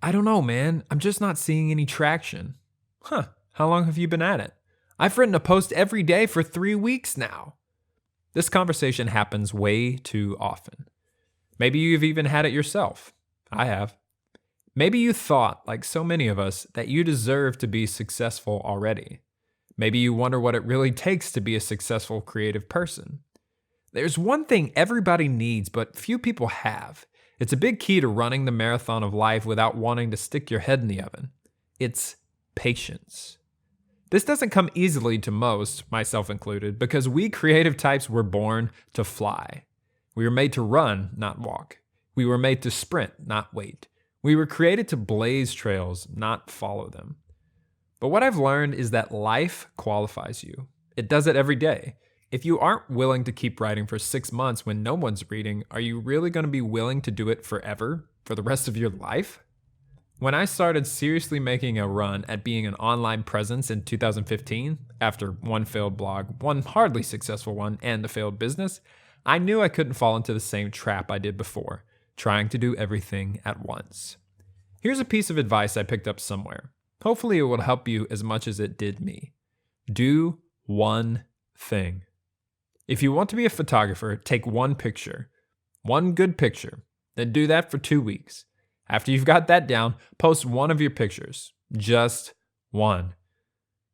I don't know, man. I'm just not seeing any traction. Huh, how long have you been at it? I've written a post every day for 3 weeks now. This conversation happens way too often. Maybe you've even had it yourself. I have. Maybe you thought, like so many of us, that you deserve to be successful already. Maybe you wonder what it really takes to be a successful creative person. There's one thing everybody needs, but few people have. It's a big key to running the marathon of life without wanting to stick your head in the oven. It's patience. This doesn't come easily to most, myself included, because we creative types were born to fly. We were made to run, not walk. We were made to sprint, not wait. We were created to blaze trails, not follow them. But what I've learned is that life qualifies you. It does it every day. If you aren't willing to keep writing for 6 months when no one's reading, are you really going to be willing to do it forever, for the rest of your life? When I started seriously making a run at being an online presence in 2015, after one failed blog, one hardly successful one, and a failed business, I knew I couldn't fall into the same trap I did before, trying to do everything at once. Here's a piece of advice I picked up somewhere. Hopefully it will help you as much as it did me. Do one thing. If you want to be a photographer, take one picture, one good picture, then do that for 2 weeks. After you've got that down, post one of your pictures, just one.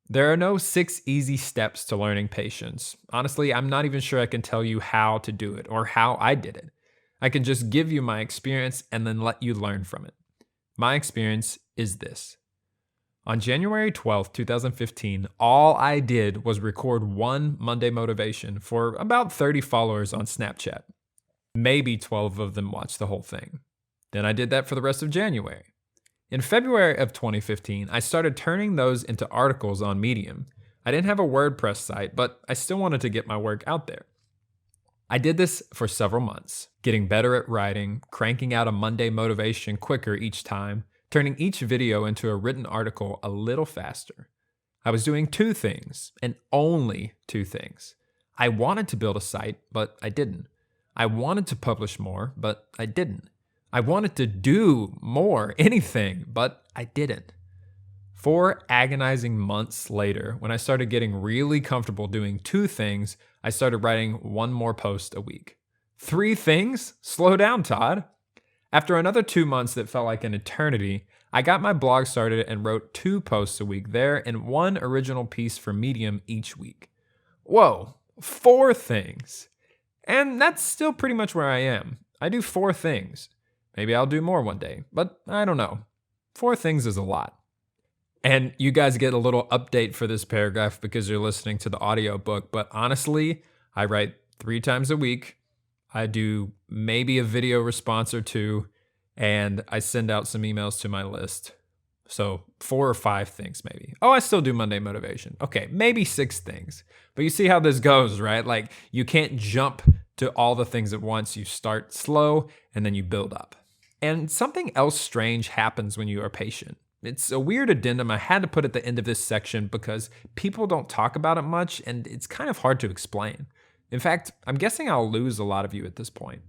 There are no 6 easy steps to learning patience. Honestly, I'm not even sure I can tell you how to do it or how I did it. I can just give you my experience and then let you learn from it. My experience is this. On January 12th, 2015, all I did was record one Monday motivation for about 30 followers on Snapchat. Maybe 12 of them watched the whole thing. Then I did that for the rest of January. In February of 2015, I started turning those into articles on Medium. I didn't have a WordPress site, but I still wanted to get my work out there. I did this for several months, getting better at writing, cranking out a Monday motivation quicker each time, turning each video into a written article a little faster. I was doing 2 things, and only 2 things. I wanted to build a site, but I didn't. I wanted to publish more, but I didn't. I wanted to do more, anything, but I didn't. 4 agonizing months later, when I started getting really comfortable doing 2 things, I started writing 1 more post a week. 3 things? Slow down, Todd. After another 2 months that felt like an eternity, I got my blog started and wrote 2 posts a week there and 1 original piece for Medium each week. Whoa, 4 things. And that's still pretty much where I am. I do 4 things. Maybe I'll do more one day, but I don't know. 4 things is a lot. And you guys get a little update for this paragraph because you're listening to the audiobook, but honestly, I write 3 times a week. I do maybe a video response or 2, and I send out some emails to my list. So 4 or 5 things maybe. Oh, I still do Monday motivation. Okay, maybe 6 things. But you see how this goes, right? Like you can't jump to all the things at once. You start slow and then you build up. And something else strange happens when you are patient. It's a weird addendum I had to put at the end of this section because people don't talk about it much and it's kind of hard to explain. In fact, I'm guessing I'll lose a lot of you at this point.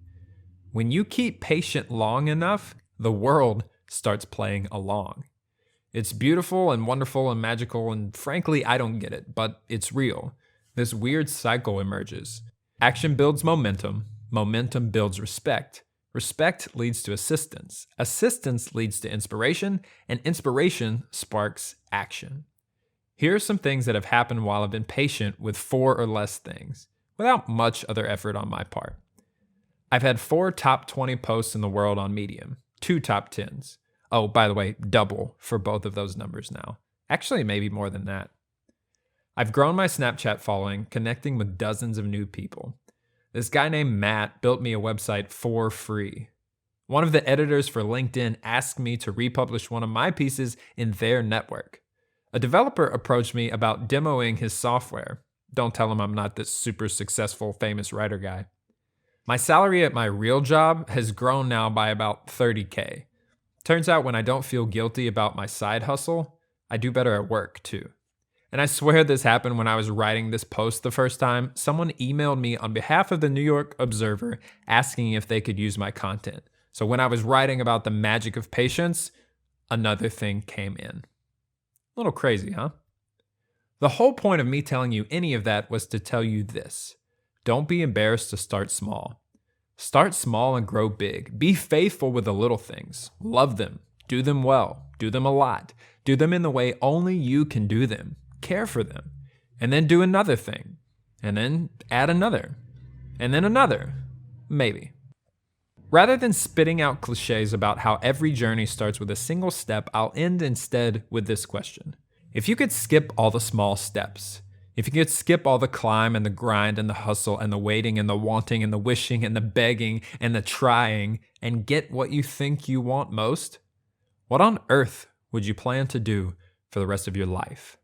When you keep patient long enough, the world starts playing along. It's beautiful and wonderful and magical, and frankly, I don't get it, but it's real. This weird cycle emerges. Action builds momentum. Momentum builds respect. Respect leads to assistance. Assistance leads to inspiration, and inspiration sparks action. Here are some things that have happened while I've been patient with 4 or less things, without much other effort on my part. I've had 4 top 20 posts in the world on Medium, 2 top 10s. Oh, by the way, double for both of those numbers now. Actually, maybe more than that. I've grown my Snapchat following, connecting with dozens of new people. This guy named Matt built me a website for free. One of the editors for LinkedIn asked me to republish one of my pieces in their network. A developer approached me about demoing his software. Don't tell him I'm not this super successful, famous writer guy. My salary at my real job has grown now by about $30K. Turns out when I don't feel guilty about my side hustle, I do better at work too. And I swear this happened when I was writing this post the first time. Someone emailed me on behalf of the New York Observer asking if they could use my content. So when I was writing about the magic of patience, another thing came in. A little crazy, huh? The whole point of me telling you any of that was to tell you this. Don't be embarrassed to start small. Start small and grow big. Be faithful with the little things. Love them. Do them well. Do them a lot. Do them in the way only you can do them. Care for them. And then do another thing. And then add another. And then another. Maybe. Rather than spitting out cliches about how every journey starts with a single step, I'll end instead with this question. If you could skip all the small steps, if you could skip all the climb and the grind and the hustle and the waiting and the wanting and the wishing and the begging and the trying and get what you think you want most, what on earth would you plan to do for the rest of your life?